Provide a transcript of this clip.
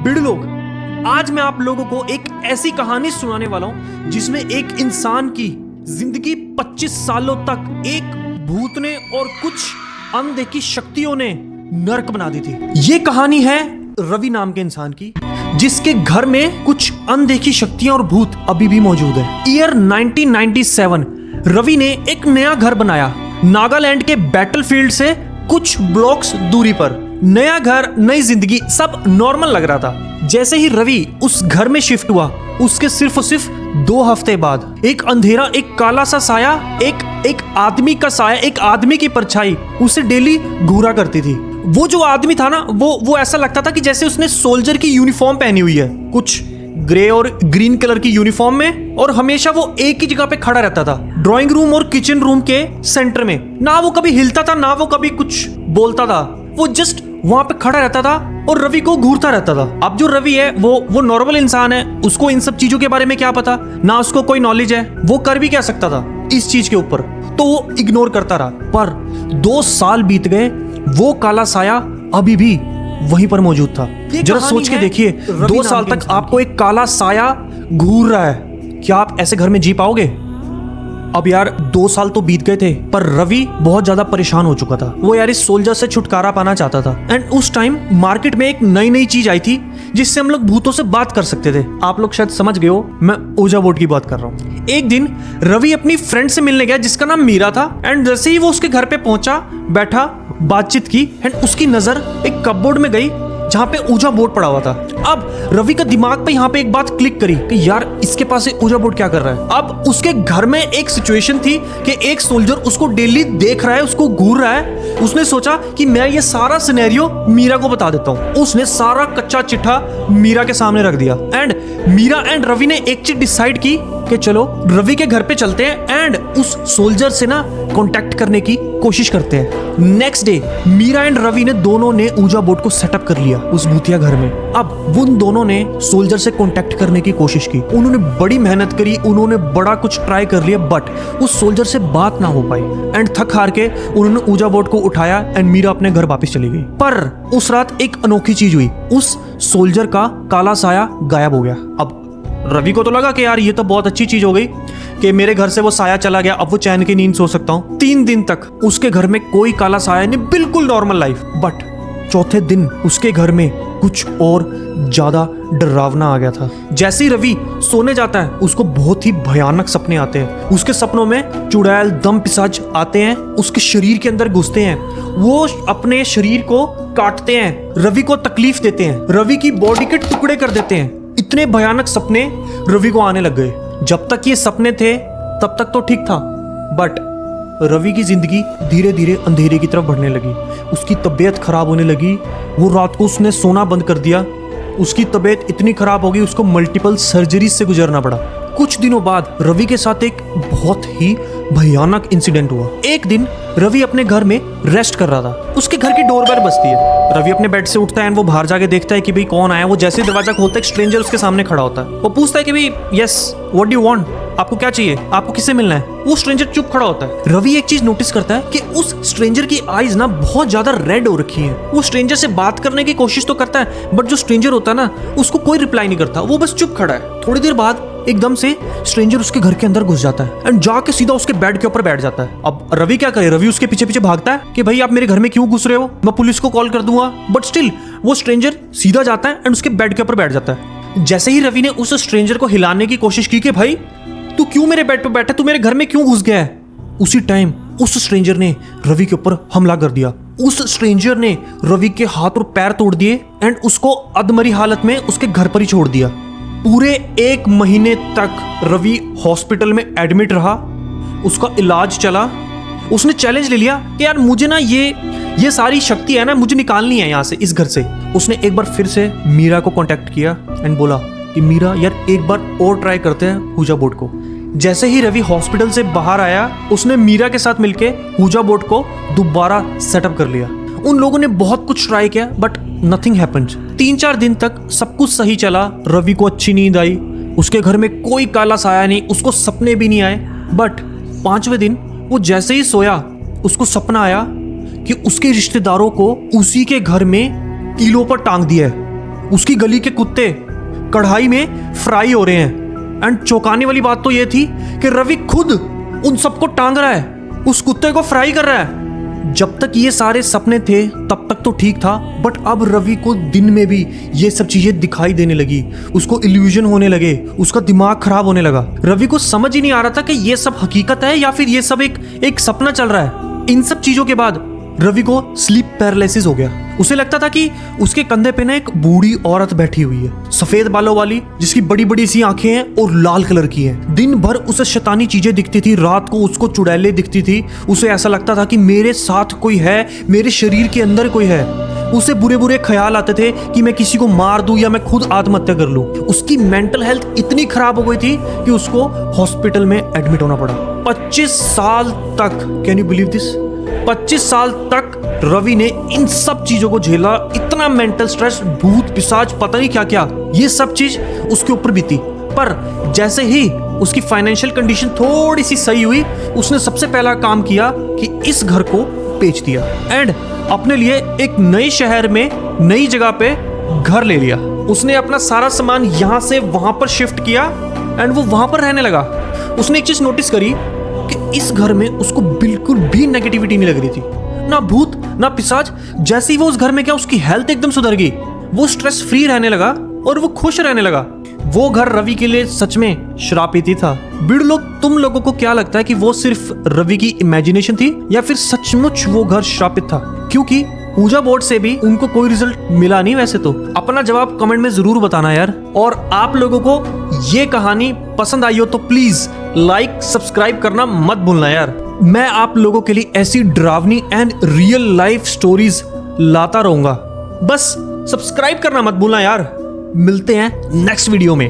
बिड़ लोग, आज मैं आप लोगों को एक ऐसी कहानी सुनाने वाला हूं जिसमें एक इंसान की जिंदगी 25 सालों तक एक भूत ने और कुछ अनदेखी शक्तियों ने नर्क बना दी थी। ये कहानी है रवि नाम के इंसान की, जिसके घर में कुछ अनदेखी शक्तियां और भूत अभी भी मौजूद है। ईयर 1997 रवि ने एक नया घर बनाया नागालैंड के बैटलफील्ड से कुछ ब्लॉक्स दूरी पर। नया घर, नई जिंदगी, सब नॉर्मल लग रहा था। जैसे ही रवि उस घर में शिफ्ट हुआ, उसके सिर्फ और सिर्फ 2 हफ्ते बाद एक अंधेरा, एक काला सा साया, एक आदमी का साया, एक आदमी की परछाई उसे डेली घूरा करती थी। वो जो आदमी था ना, वो ऐसा लगता था कि जैसे उसने सोल्जर की यूनिफॉर्म पहनी हुई है, कुछ ग्रे और ग्रीन कलर की यूनिफॉर्म में, और हमेशा वो एक ही जगह पे खड़ा रहता था, ड्राइंग रूम और किचन रूम के सेंटर में। ना वो कभी हिलता था, ना वो कभी कुछ बोलता था, वो जस्ट वहां पे खड़ा रहता था और रवि को घूरता रहता था। अब जो रवि है वो नॉर्मल इंसान है, उसको इन सब चीजों के बारे में क्या पता, ना उसको कोई नॉलेज है, वो कर भी क्या सकता था इस चीज के ऊपर, तो वो इग्नोर करता रहा। पर 2 साल बीत गए, वो काला साया अभी भी वहीं पर मौजूद था। जरा सोच के देखिए, 2 साल तक आपको एक काला साया घूर रहा है, क्या आप ऐसे घर में जी पाओगे? अब यार 2 साल तो बीत गए थे, पर रवि बहुत ज्यादा परेशान हो चुका था। वो यार इस सोल्जर से छुटकारा पाना चाहता था। एंड उस टाइम मार्केट में एक नई चीज आई थी जिससे हम लोग भूतों से बात कर सकते थे। आप लोग शायद समझ गए हो, मैं ओजा बोर्ड की बात कर रहा हूँ। एक दिन रवि अपनी फ्रेंड से मिलने गया जिसका नाम मीरा था। एंड जैसे ही वो उसके घर पे पहुंचा, बैठा, बातचीत की, एंड उसकी नजर एक कपबोर्ड में गई जहां पे ऊजा बोर्ड पड़ा हुआ था। अब रवि का दिमाग पे यहाँ पे एक बात क्लिक करी कि यार इसके पास ऊजा बोर्ड क्या कर रहा है। अब उसके घर में एक सिचुएशन थी कि एक सोल्जर उसको डेली देख रहा है, उसको घूर रहा है। उसने सोचा कि मैं ये सारा सिनेरियो मीरा को बता देता हूँ। उसने सारा कच्चा चिट्ठा मीरा के सामने रख दिया। एंड मीरा एंड रवि ने एक चीज डिसाइड की कि चलो रवि के घर पे चलते हैं एंड उस सोल्जर से ना कांटेक्ट करने की कोशिश करते हैं। Next day Meera and Ravi ने दोनों ने ऊजा बोर्ड को सेटअप कर लिया उस भूतिया घर में। अब उन दोनों ने सोल्जर से कांटेक्ट करने की कोशिश की। उन्होंने बड़ी मेहनत करी, उन्होंने बड़ा कुछ ट्राई कर लिया, बट उस सोल्जर से बात ना हो पाई। एंड थक हार के उन्होंने ऊजा बोर्ड को उठाया एंड मीरा अपने घर वापस चली गई। पर उस रात एक अनोखी चीज हुई, उस सोल्जर का काला साया गायब हो गया। अब रवि को तो लगा कि यार ये तो बहुत अच्छी चीज हो गई कि मेरे घर से वो साया चला गया, अब वो चैन की नींद सो सकता हूँ। 3 दिन तक उसके घर में कोई काला साया नहीं, बिल्कुल नॉर्मल लाइफ। बट चौथे दिन उसके घर में कुछ और ज्यादा डरावना आ गया था। जैसे ही रवि सोने जाता है, उसको बहुत ही भयानक सपने आते हैं। उसके सपनों में चुड़ैल, दम पिशाच आते हैं, उसके शरीर के अंदर घुसते हैं, वो अपने शरीर को काटते हैं, रवि को तकलीफ देते हैं, रवि की बॉडी के टुकड़े कर देते हैं। इतने भयानक सपने रवि को आने लग गए। जब तक ये सपने थे तब तक तो ठीक था, बट रवि की जिंदगी धीरे धीरे अंधेरे की तरफ बढ़ने लगी। उसकी तबीयत खराब होने लगी। वो रात को उसने सोना बंद कर दिया। उसकी तबीयत इतनी खराब हो गई, उसको मल्टीपल सर्जरी से गुजरना पड़ा। कुछ दिनों बाद रवि के साथ एक बहुत ही भयानक इंसिडेंट हुआ। एक दिन रवि अपने घर में रेस्ट कर रहा था। उसके घर की डोरबेल बजती है। रवि अपने बेड से उठता है, वो बाहर जाके देखता है कि भाई कौन आया। वो जैसे ही दरवाजा खोलता है, एक स्ट्रेंजर उसके सामने खड़ा होता है। वो पूछता है कि भाई yes what do you want, आपको क्या चाहिए, आपको किससे मिलना है। वो स्ट्रेंजर चुप खड़ा होता है। रवि एक चीज नोटिस करता है कि उस स्ट्रेंजर की आईज ना बहुत ज्यादा रेड हो रखी है। वो स्ट्रेंजर से बात करने की कोशिश तो करता है, बट जो स्ट्रेंजर होता है ना, उसको कोई रिप्लाई नहीं करता, वो बस चुप खड़ा है। थोड़ी देर बाद एकदम से स्ट्रेंजर उसके घर के अंदर घुस जाता है एंड जाके सीधा उसके बेड के ऊपर बैठ जाता है। अब रवि क्या करे, रवि उसके पीछे पीछे भागता है कि भाई आप मेरे घर में क्यों घुस रहे हो, मैं पुलिस को कॉल कर दूंगा। बट स्टिल वो स्ट्रेंजर सीधा जाता है एंड उसके बेड के ऊपर बैठ जाता है। जैसे ही रवि ने उस स्ट्रेंजर को हिलाने की कोशिश की कि भाई तू क्यों मेरे बेड पे बैठा, तू मेरे घर में क्यों घुस गया है, उसी टाइम उस स्ट्रेंजर ने रवि के ऊपर हमला कर दिया। उस स्ट्रेंजर ने रवि के हाथ और पैर तोड़ दिए एंड उसको अधमरी हालत में उसके घर पर ही छोड़ दिया। पूरे 1 महीने तक रवि हॉस्पिटल में एडमिट रहा, उसका इलाज चला। उसने चैलेंज ले लिया कि यार मुझे ना ये सारी शक्ति है ना, मुझे निकालनी है यहाँ से, इस घर से। उसने एक बार फिर से मीरा को कांटेक्ट किया एंड बोला कि मीरा यार एक बार और ट्राई करते हैं ऊजा बोर्ड को। जैसे ही रवि हॉस्पिटल से बाहर आया, उसने मीरा के साथ मिलके ऊजा बोर्ड को दोबारा सेटअप कर लिया। उन लोगों ने बहुत कुछ ट्राई किया, बट नथिंग हैपेंड। 3-4 दिन तक सब कुछ सही चला। रवि को अच्छी नींद आई, उसके घर में कोई काला साया नहीं, उसको सपने भी नहीं आए। बट 5वें दिन वो जैसे ही सोया, उसको सपना आया कि उसके रिश्तेदारों को उसी के घर में कीलों पर टांग दिया है। उसकी गली के कुत्ते कढ़ाई में फ्राई हो रहे हैं। एंड चौंकाने वाली बात तो ये थी कि रवि खुद उन सबको टांग रहा है, उस कुत्ते को फ्राई कर रहा है। जब तक ये सारे सपने थे तब तक तो ठीक था, बट अब रवि को दिन में भी ये सब चीजें दिखाई देने लगी, उसको इल्यूजन होने लगे, उसका दिमाग खराब होने लगा। रवि को समझ ही नहीं आ रहा था कि ये सब हकीकत है या फिर ये सब एक सपना चल रहा है। इन सब चीजों के बाद रवि को स्लीप पैरालिसिस हो गया। उसे लगता था कि उसके कंधे पे ना एक बूढ़ी औरत बैठी हुई है, सफेद बालों वाली, जिसकी बड़ी बड़ी सी आंखें हैं और लाल कलर की हैं। दिन भर उसे शैतानी चीजें दिखती थी, रात को उसको चुड़ैलें दिखती थी। उसे ऐसा लगता था कि मेरे साथ कोई है, मेरे शरीर के अंदर कोई है। उसे बुरे बुरे ख्याल आते थे कि मैं किसी को मार दूं या मैं खुद आत्महत्या कर लूं। उसकी मेंटल हेल्थ इतनी खराब हो गई थी कि उसको हॉस्पिटल में एडमिट होना पड़ा। 25 साल तक, कैन यू बिलीव दिस, 25 साल तक रवि ने इन सब चीजों को झेला। इतना मेंटल स्ट्रेस, भूत पिशाच, पता नहीं क्या क्या, ये सब चीज उसके ऊपर बीती। पर जैसे ही उसकी फाइनेंशियल कंडीशन थोड़ी सी सही हुई, उसने सबसे पहला काम किया कि इस घर को बेच दिया एंड अपने लिए एक नए शहर में नई जगह पे घर ले लिया। उसने अपना सारा सामान यहां से वहां पर शिफ्ट किया एंड वो वहां पर रहने लगा। उसने एक चीज नोटिस करी कि इस घर में उसको बिल्कुल भी नेगेटिविटी नहीं लग रही थी, ना भूत ना पिशाच। जैसे ही वो उस घर में गया, उसकी हेल्थ एकदम सुधर गई, वो स्ट्रेस फ्री रहने लगा और वो खुश रहने लगा। वो घर रवि के लिए सच में श्रापित ही था। बीड़ लोग, तुम लोगों को क्या लगता है कि वो सिर्फ रवि की इमेजिनेशन थी या फिर सचमुच वो घर श्रापित था? क्योंकि पूजा बोर्ड से भी उनको कोई रिजल्ट मिला नहीं। वैसे तो अपना जवाब कमेंट में जरूर बताना यार। और आप लोगों को ये कहानी पसंद आई हो तो प्लीज लाइक सब्सक्राइब करना मत भूलना यार। मैं आप लोगों के लिए ऐसी डरावनी एंड रियल लाइफ स्टोरीज लाता रहूंगा, बस सब्सक्राइब करना मत भूलना यार। मिलते हैं नेक्स्ट वीडियो में।